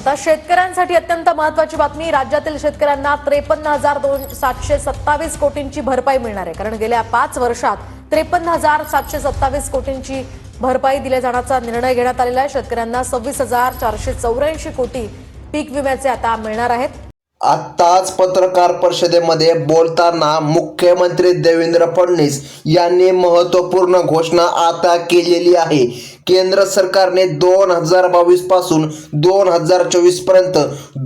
आता शेतकऱ्यांसाठी अत्यंत महत्त्वाची बातमी। राज्यातील शेतकऱ्यांना 53,727 कोटींची भरपाई मिळणार आहे। कारण गेल्या 5 वर्षात 53,727 कोटींची भरपाई दिल्या जाण्याचा निर्णय घेण्यात आलेला आहे। शेतकऱ्यांना 26,484 कोटी पीक विम्याचे आता मिळणार आहेत। आताच पत्रकार परिषदेमध्ये बोलताना मुख्यमंत्री देवेंद्र फडणवीस यांनी महत्त्वपूर्ण घोषणा आता केलेली आहे। केंद्र सरकारने 2022 पासून 2024 पर्यंत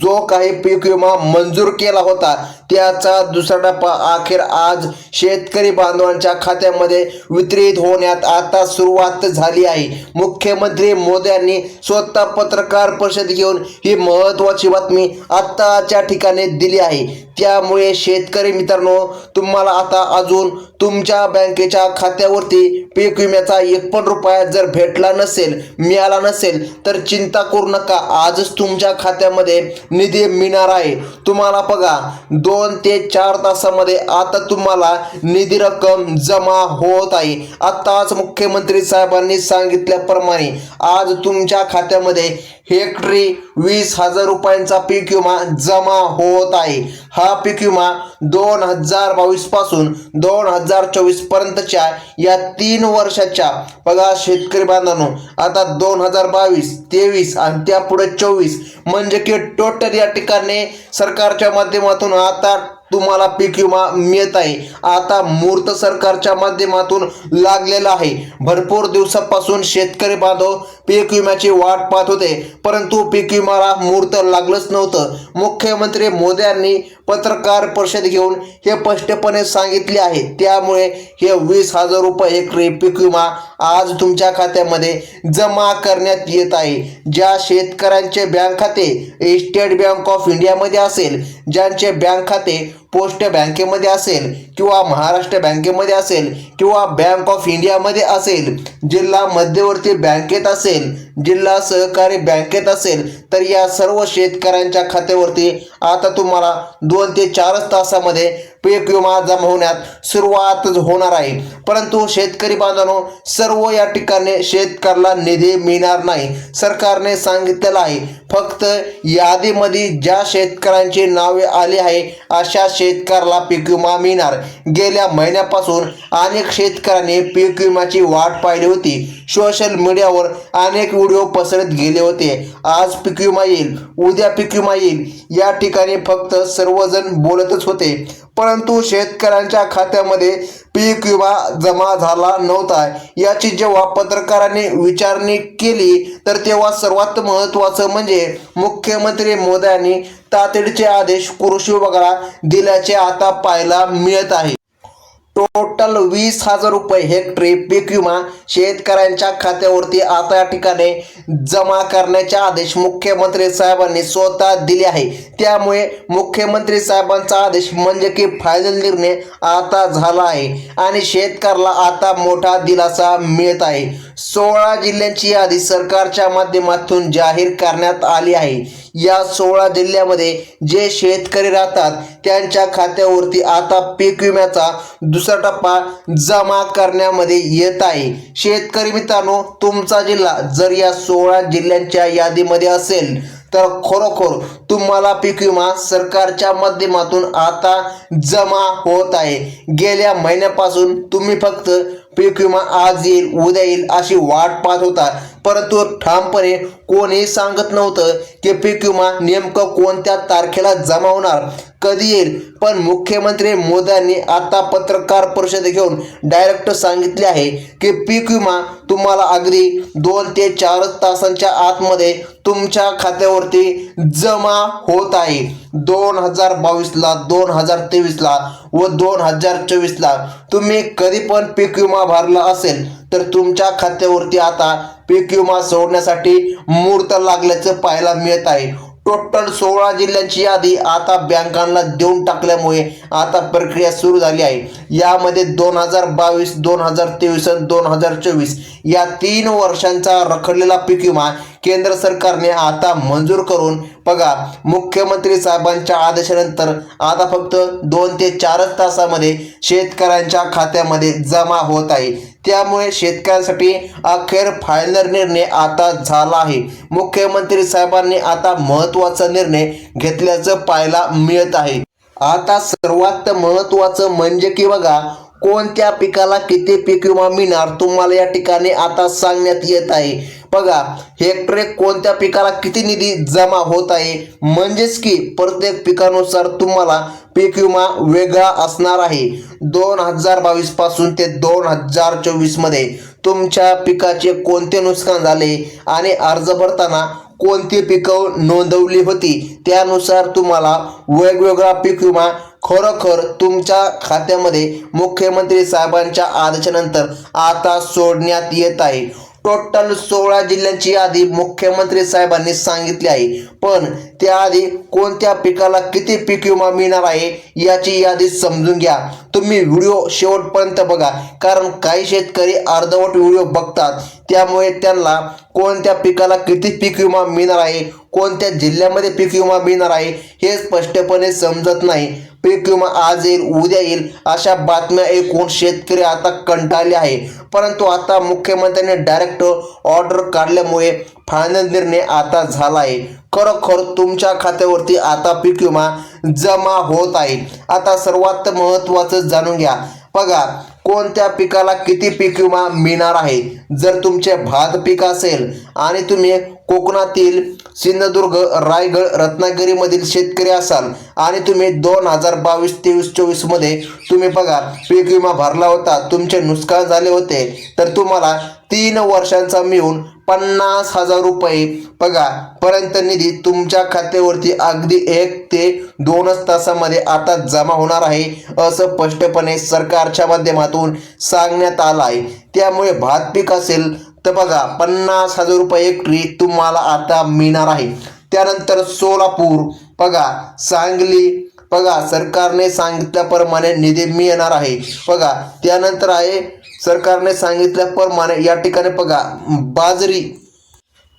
जो काही पीक विमा मंजूर केला होता त्याचा दुसरा टप्पा अखेर आज शेतकरी बांधवांच्या खात्यामध्ये वितरित होण्यात आता सुरुवात झाली आहे। मुख्यमंत्री मोदी यांनी स्वतः पत्रकार परिषद घेऊन ही महत्त्वाची बातमी आताच्या ठिकाणी दिली आहे। त्यामुळे शेतकरी मित्रांनो, तुम्हाला आता अजून तुमच्या बँकेच्या खात्यावरती पीक विम्याचा 1 पण रुपया जर भेटला नसेल, मिळाला नसेल तर चिंता करू नका। आजच तुमच्या खात्यामध्ये निधी मिळणार आहे। तुम्हाला बघा 2 ते 4 तासामध्ये आता तुम्हाला निधी रक्कम जमा होत आहे। आताच मुख्यमंत्री साहेबांनी सांगितल्याप्रमाणे आज तुमच्या खात्यामध्ये हेक्टरी 20,000 रुपयांचा पीक विमा जमा होत आहे। हा पीक विमा 2022 पासून 2024 पर्यंतच्या या 3 वर्षाच्या बघा शेतकरी बांधवांनो, आता 2022, 23 आणि त्यापुढे 24 म्हणजे की टोटल या ठिकाणी सरकारच्या माध्यमातून आता तुम्हाला पीक विमा मिळत आहे। आता मूर्त सरकारच्या माध्यमातून लागलेला आहे। भरपूर दिवसापासून शेतकरी बांधव पीक विम्याची वाट पाहत होते, परंतु पीक विम्याला मूर्त लागलंच नव्हतं। मुख्यमंत्री मोदी यांनी पत्रकार परिषद घेऊन हे स्पष्टपणे सांगितले आहे। त्यामुळे हे 20,000 रुपये हेक्टरी पीक विमा आज तुमच्या खात्यामध्ये जमा करण्यात येत आहे। ज्या शेतकऱ्यांचे बँक खाते स्टेट बँक ऑफ इंडियामध्ये असेल, ज्यांचे बँक खाते पोस्ट बँकेमध्ये असेल किंवा महाराष्ट्र बँकेमध्ये असेल किंवा बँक ऑफ इंडियामध्ये असेल, जिल्हा मध्यवर्ती बँकेत असेल, जिल्हा सहकारी बँकेत असेल, तर या सर्व शेतकऱ्यांच्या खात्यावरती आता तुम्हाला 2 ते 4 तासामध्ये पीक विमा जमा होण्यात सुरुवात होणार आहे। परंतु शेतकरी बांधवांनो, सर्व या ठिकाणी शेतकऱ्याला निधी मिळणार नाही। सरकारने सांगितलेलं आहे फक्त यादीमध्ये ज्या शेतकऱ्यांची नावे आली आहे अशा शेतकऱ्याला पीक विमा मिळणार। गेल्या महिन्यापासून अनेक शेतकऱ्यांनी पीक विम्याची वाट पाहिली होती। सोशल मीडियावर अनेक व्हिडिओ पसरत गेले होते। आज पीक विमा येईल, उद्या पीक विमा येईल, या ठिकाणी फक्त सर्वजण बोलतच होते, परंतु शेतकऱ्यांच्या खात्यामध्ये पीक विमा जमा झाला नव्हता। याची जेव्हा पत्रकारांनी विचारणी केली तर तेव्हा सर्वात महत्त्वाचं म्हणजे मुख्यमंत्री मोदी यांनी तातडीचे आदेश कृषी विभागाला दिल्याचे आता पाहायला मिळत आहे। टोटल 20,000 रुपये हेक्टरी पीक विमा शेतकऱ्यांच्या खात्यावरती आता या ठिकाणी जमा करण्याचे आदेश मुख्यमंत्री साहेबांनी स्वतः दिले आहे। त्यामुळे मुख्यमंत्री साहेबांचा आदेश म्हणजे की फायनल निर्णय आता झाला आहे आणि शेतकऱ्याला आता मोठा दिलासा मिळत आहे। 16 जिल्ह्यांची यादी सरकारच्या माध्यमातून जाहीर करण्यात आली आहे। या 16 जिल्ह्यामध्ये जे शेतकरी राहतात त्यांच्या खात्यावरती आता पीक विम्याचा दुसरा टप्पा जमा करण्यामध्ये येत आहे। शेतकरी मित्रांनो, तुमचा जिल्हा जर या 16 जिल्ह्यांच्या यादीमध्ये असेल तर खरोखर तुम्हाला पीक विमा सरकारच्या माध्यमातून आता जमा होत आहे। गेल्या महिन्यापासून तुम्ही फक्त पीक विमा आज येईल, उद्या येईल अशी वाट पाहत होता, परंतु ठामपणे कोणी सांगत नव्हतं की पीक विमा नेमकं कोणत्या तारखेला जमा होणार, कधी येईल। पण मुख्यमंत्री मोदी यांनी आता पत्रकार परिषद घेऊन डायरेक्ट सांगितले आहे की पीक विमा तुम्हाला अगदी 2 ते 4 तासांच्या आतमध्ये तुमच्या खात्यावरती जमा होत आहे। 2022ला, 2023ला व 2024ला तुम्ही कधी पण पीक विमा भरला असेल तर तुमच्या खात्यावरती आता पीक विमा सोडण्यासाठी मुहूर्त लागल्याचं पाहायला मिळत आहे। टोटल 16 जिल्ह्यांची यादी आता बँकांना देऊन टाकल्यामुळे आता प्रक्रिया सुरू झाली आहे। यामध्ये 2022, 2023 आणि 2024 या 3 वर्षांचा रखडलेला पीक विमा केंद्र सरकारने आता मंजूर करून बघा मुख्यमंत्री साहेबांच्या आदेशानंतर आता फक्त 2 ते 4 तासामध्ये शेतकऱ्यांच्या खात्यामध्ये जमा होत आहे। त्यामुळे शेतकऱ्यांसाठी अखेर फायनल निर्णय आता झाला आहे. मुख्यमंत्री साहेबांनी आता महत्त्वाचा निर्णय घेतल्याचं पाहायला मिळत आहे. आता सर्वात महत्त्वाचं म्हणजे की बघा, कोणत्या पिकाला किती पीक विमा मिळणार तुम्हाला या ठिकाणी आता सांगण्यात येत आहे. बघा, हेक्टरी कोणत्या पिकाला किती निधी जमा होत आहे, म्हणजेच की प्रत्येक पिकानुसार तुम्हाला पीक विमा वेगळा असणार आहे. 2022 पासून ते 2024 मध्ये तुमच्या पिकाचे कोणते नुकसान झाले आणि अर्ज भरताना कोणती पिकं नोंदवली होती, त्यानुसार तुम्हाला वेगवेगळा पीक विमा खरोखर तुमच्या खात्यामध्ये मुख्यमंत्री साहेबांच्या आदेशानंतर आता सोडण्यात येत आहे. टोटल 16 जिल्ह्यांची यादी मुख्यमंत्री साहेबांनी सांगितली आहे. पण त्याआधी कोणत्या पिकाला किती पीक विमा मिळणार आहे याची यादी समजून घ्या. तुम्ही व्हिडिओ शेवटपर्यंत बघा, कारण काही शेतकरी अर्धवट व्हिडिओ बघतात, त्यामुळे त्यांना कोणत्या पिकाला किती पीक विमा मिळणार आहे, कोणत्या जिल्ह्यामध्ये पीक विमा मिळणार आहे हे स्पष्टपणे समजत नाही. पीक विमा आज येईल उद्या येईल अशा बातम्या ऐकून शेतकरी आता कंटाळले आहे. परंतु आता मुख्यमंत्र्यांनी डायरेक्ट ऑर्डर काढल्यामुळे फायनल निर्णय आता झाला आहे. खरोखर तुमच्या खात्यावरती आता पीक विमा जमा होत आहे. आता सर्वात महत्त्वाचं जाणून घ्या. बघा, कोणत्या पिकाला किती पीक विमा मिळणार आहे. जर तुमचे भात पीक असेल आणि तुम्ही कोकणातील सिंधुदुर्ग, रायगड, रत्नागिरीमधील शेतकरी असाल आणि तुम्ही 2022-23-24 मध्ये तुम्ही बघा पीक विमा भरला होता, तुमचे नुकसान झाले होते, तर तुम्हाला 3 वर्षांचा मिळून 50,000 रुपये बघा पर्यंत निधी तुमच्या खात्यावरती अगदी 1 ते 2 तासामध्ये आता जमा होणार आहे, असं स्पष्टपणे सरकारच्या माध्यमातून सांगण्यात आलं आहे. त्यामुळे भात पीक असेल तर बघा 50,000 रुपये हेक्टरी तुम्हाला आता मिळणार आहे. त्यानंतर सोलापूर बघा, सांगली बघा, सरकारने सांगितल्याप्रमाणे निधी मिळणार आहे. बघा, त्यानंतर आहे सरकारने सांगितल्याप्रमाणे या ठिकाणी बघा बाजरी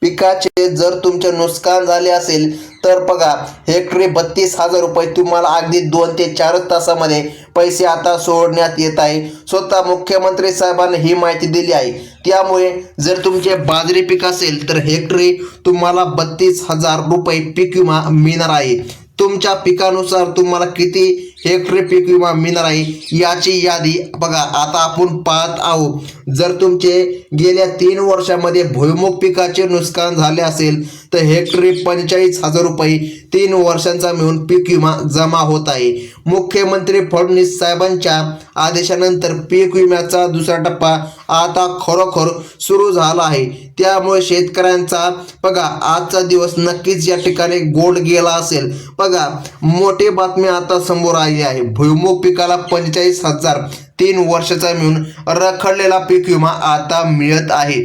पिकाचे जर तुमचे नुकसान झाले असेल तर बघा हेक्टरी 32,000 रुपये तुम्हाला अगदी 2 ते 4 तासामध्ये पैसे आता सोडण्यात येत आहे. स्वतः मुख्यमंत्री साहेबांनी ही माहिती दिली आहे. त्यामुळे जर तुमचे बाजरी पीक असेल तर हेक्टरी तुम्हाला 32,000 रुपये पीक विमा मिळणार आहे. तुमच्या पिकानुसार तुम्हाला किती हेक्टरी पीक विमा मिळणार आहे याची यादी बघा आता आपण पाहत आहोत. जर तुमचे गेल्या 3 वर्षामध्ये भुईमुग पिकाचे नुकसान झाले असेल तर हेक्टरी 45,000 रुपये 3 वर्षांचा मिळून पीक विमा जमा होत आहे. मुख्यमंत्री फडणवीस साहेबांच्या आदेशानंतर पीक विम्याचा दुसरा टप्पा आता खरोखर सुरू झाला आहे. त्यामुळे शेतकऱ्यांचा बघा आजचा दिवस नक्कीच या ठिकाणी गोड गेला असेल. बघा, मोठी बातमी आता समोर आली आहे. भुईमुग पिकाला 45,000 3 वर्षाचा मिळून रखडलेला पीक विमा आता मिळत आहे.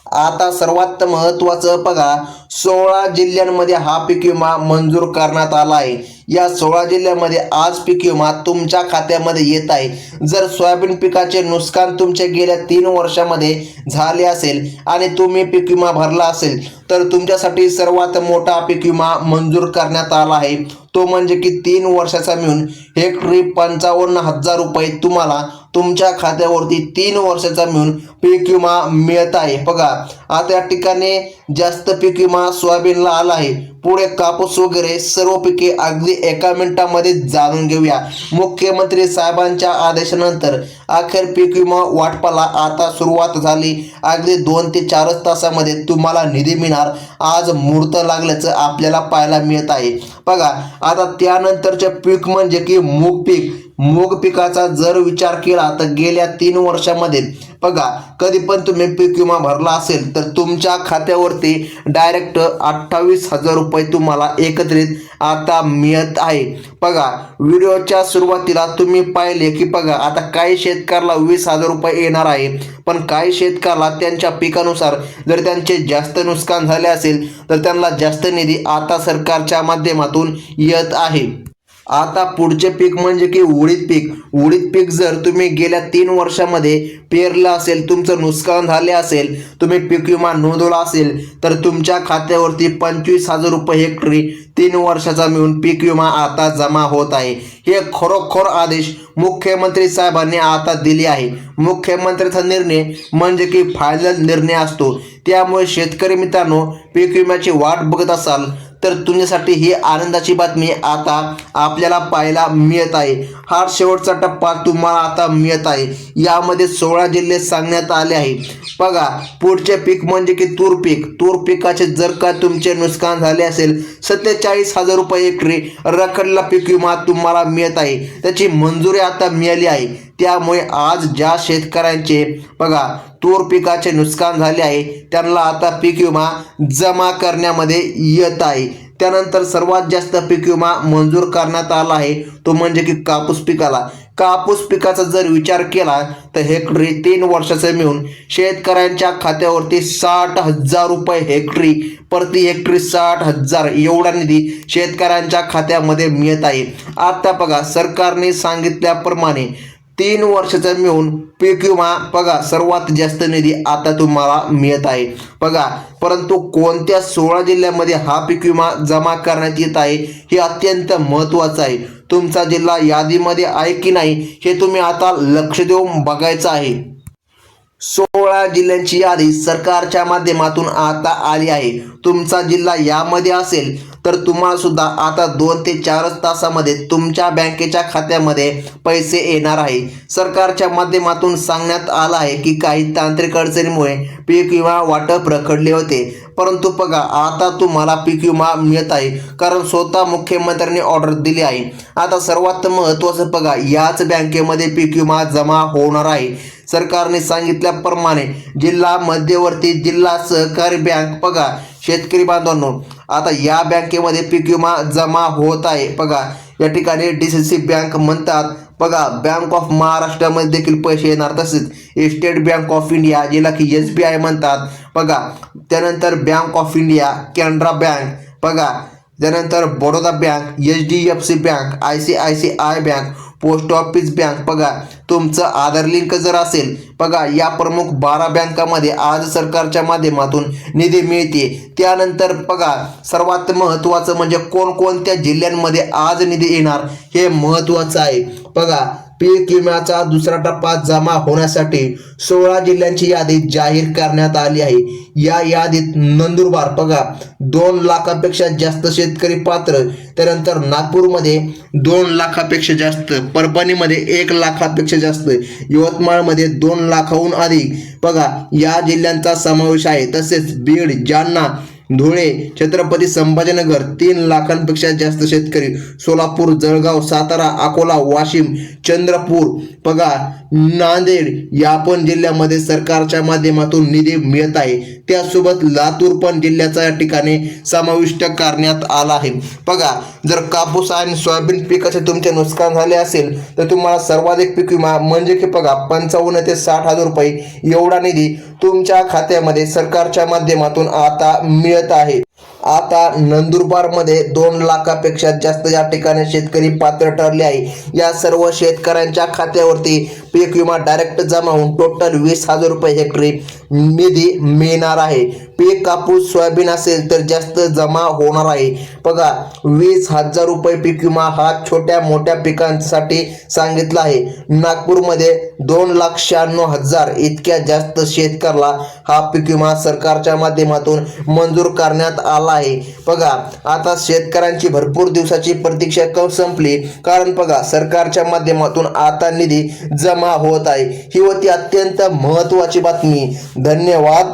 आता सर्वात महत्त्वाचं बघा, 16 जिल्ह्यांमध्ये हा पीक विमा मंजूर करण्यात आला आहे. या 16 जिल्ह्यामध्ये आज पीक विमा तुमच्या खात्यामध्ये येत आहे. जर सोयाबीन पिकाचे नुकसान तुमच्या गेल्या 3 वर्षामध्ये झाले असेल आणि तुम्ही पीक विमा भरला असेल तर तुमच्यासाठी सर्वात मोठा पीक विमा मंजूर करण्यात आला आहे. तो म्हणजे की 3 वर्षाचा मिळून हेक्टरी 55,000 रुपये तुम्हाला तुमच्या खात्यावरती 3 वर्षाचा मिळून पीक विमा मिळत आहे. बघा, आता या ठिकाणी जास्त पीक विमा सोयाबीनला आला आहे. पुढे कापूस वगैरे सर्व पिके अगदी एका मिनिटामध्ये जाणून घेऊया. मुख्यमंत्री साहेबांच्या आदेशानंतर अखेर पीक विमा वाटपाला आता सुरुवात झाली. अगदी 2 ते 4 तासामध्ये तुम्हाला निधी मिळणार आज मुहूर्त लागल्याचं आपल्याला पाहायला मिळत आहे. बघा, आता त्यानंतरचे पीक म्हणजे की मूग पीक. मूग पिकाचा जर विचार केला तर गेल्या 3 वर्षामध्ये बघा कधी पण तुम्ही पीक विमा भरला असेल तर तुमच्या खात्यावरती डायरेक्ट 28,000 रुपये तुम्हाला एकत्रित आता मिळत आहे. बघा, व्हिडिओच्या सुरुवातीला तुम्ही पाहिले की बघा आता काही शेतकऱ्याला 20,000 रुपये येणार आहे, पण काही शेतकऱ्याला त्यांच्या पिकानुसार जर त्यांचे जास्त नुकसान झाले असेल तर त्यांना जास्त निधी आता सरकारच्या माध्यमातून येत आहे. आता पुढचे पीक म्हणजे की उडीद पीक. उडीद पीक जर तुम्ही गेल्या 3 वर्षामध्ये पेरलं असेल, तुमचं नुकसान झाले असेल, तुम्ही पीक विमा नोंदवला असेल, तर तुमच्या खात्यावरती 25,000 रुपये हेक्टरी 3 वर्षाचा मिळून पीक विमा आता जमा होत आहे. हे खरोखर आदेश मुख्यमंत्री साहेबांनी आता दिले आहे. मुख्यमंत्र्यांचा निर्णय म्हणजे की फायनल निर्णय असतो. त्यामुळे शेतकरी मित्रांनो, पीक विम्याची वाट बघत असाल तर तुमच्यासाठी ही आनंदाची बातमी आता आपल्याला पाहायला मिळत आहे. हा शेवटचा टप्पा तुम्हाला आता मिळत आहे. यामध्ये 16 जिल्हे सांगण्यात आले आहे. बघा, पुढचे पीक म्हणजे की तूर पीक. तूर पिकाचे जर का तुमचे नुकसान झाले असेल, 47,000 रुपये हेक्टरी रखडला पीक विमा तुम्हाला मिळत आहे. त्याची मंजुरी आता मिळाली आहे. त्यामुळे आज ज्या शेतकऱ्यांचे बघा तूर पिकाचे नुकसान झाले आहे, त्यांना आता पीक विमा जमा करण्यामध्ये येत आहे. त्यानंतर सर्वात जास्त पीक विमा मंजूर करण्यात आला आहे तो म्हणजे की कापूस पिकाला. कापूस पिकाचा जर विचार केला तर हेक्टरी 3 वर्षाचे मिळून शेतकऱ्यांच्या खात्यावरती 60,000 रुपये हेक्टरी, प्रति हेक्टरी 60,000 एवढा निधी शेतकऱ्यांच्या खात्यामध्ये मिळत आहे. आता बघा, सरकारने सांगितल्याप्रमाणे 3 वर्षाचा मिळून पीक विमा बघा सर्वात जास्त निधी आता तुम्हाला मिळत आहे. बघा, परंतु कोणत्या 16 जिल्ह्यामध्ये हा पीक विमा जमा करण्यात येत आहे हे अत्यंत महत्त्वाचं आहे. तुमचा जिल्हा यादीमध्ये आहे की नाही हे तुम्ही आता लक्ष देऊन बघायचं आहे. 16 जिल्ह्यांची यादी सरकारच्या माध्यमातून आता आली आहे. तुमचा जिल्हा यामध्ये असेल तर तुम्हाला सुद्धा आता 2 ते 4 तासामध्ये तुमच्या बँकेच्या खात्यामध्ये पैसे येणार आहे. सरकारच्या माध्यमातून सांगण्यात आलं आहे की काही तांत्रिक अडचणीमुळे पीक विमा वाटप रखडले होते, परंतु बघा आता तुम्हाला पीक विमा मिळत आहे, कारण स्वतः मुख्यमंत्र्यांनी ऑर्डर दिली आहे. आता सर्वात महत्त्वाचं बघा, याच बँकेमध्ये पीक विमा जमा होणार आहे. सरकारने सांगितल्याप्रमाणे जिल्हा मध्यवर्ती जिल्हा सहकारी बँक बघा शेतकरी बांधवांनो, आता या बँकेमध्ये पीक विमा जमा होत आहे. बघा, या ठिकाणी DCC बँक म्हणतात. बघा, बँक ऑफ महाराष्ट्रामध्ये देखील पैसे येणार. तसेच स्टेट बँक ऑफ इंडिया, जिला की SBI म्हणतात. बघा, त्यानंतर bank of India, Canara bank, बघा त्यानंतर Baroda bank, HDFC bank, ICICI bank, post office bank. बघा, तुमचं आधार लिंक जर असेल, बघा या प्रमुख 12 बँकामध्ये आज सरकारच्या माध्यमातून निधी मिळते. त्यानंतर बघा सर्वात महत्त्वाचं म्हणजे कोणकोणत्या जिल्ह्यांमध्ये आज निधी येणार हे महत्त्वाचं आहे. बघा, पीक विम्याचा दुसरा टप्पा जमा होण्यासाठी 16 जिल्ह्यांची यादी जाहीर करण्यात आली आहे. या यादीत नंदुरबार बघा 2 लाखापेक्षा जास्त शेतकरी पात्र, त्यानंतर नागपूरमध्ये 2 लाखापेक्षा जास्त, परभणीमध्ये 1 लाखापेक्षा जास्त, यवतमाळमध्ये 2 लाखाहून अधिक बघा या जिल्ह्यांचा समावेश आहे. तसेच बीड, जालना, धुळे, छत्रपती संभाजीनगर 3 लाखांपेक्षा जास्त शेतकरी, सोलापूर, जळगाव, सातारा, अकोला, वाशिम, चंद्रपूर बघा नांदेड या पण जिल्ह्यामध्ये सरकारच्या माध्यमातून निधी मिळत आहे. त्यासोबत लातूर पण जिल्ह्याचा या ठिकाणी समाविष्ट करण्यात आला आहे. बघा, जर कापूस आणि सोयाबीन पिकाचे तुमचे नुकसान झाले असेल तर तुम्हाला सर्वाधिक पीक विमा म्हणजे की बघा 55 ते 60,000 रुपये एवढा निधी तुमच्या खात्यामध्ये सरकारच्या माध्यमातून आता मिळत आहे. आता नंदुरबारमध्ये 2 लाखापेक्षा जास्त या ठिकाणी शेतकरी पात्र ठरले आहे. या सर्व शेतकऱ्यांच्या खात्यावरती पीक विमा डायरेक्ट जमा होऊन टोटल 20,000 रुपये हेक्टरी निधी मिळणार आहे. पीक कापूस सोयाबीन असेल तर जास्त जमा होणार आहे. बघा, 20,000 रुपये पीक विमा हा छोट्या मोठ्या पिकांसाठी सांगितला आहे. नागपूरमध्ये 2,96,000 इतक्या जास्त शेतकऱ्याला हा पीक विमा सरकारच्या माध्यमातून मंजूर करण्यात आला आहे. बघा, आता शेतकऱ्यांची भरपूर दिवसाची प्रतीक्षा संपली, कारण बघा सरकारच्या माध्यमातून आता निधी जमा होत आहे. ही होती अत्यंत महत्त्वाची बातमी. धन्यवाद.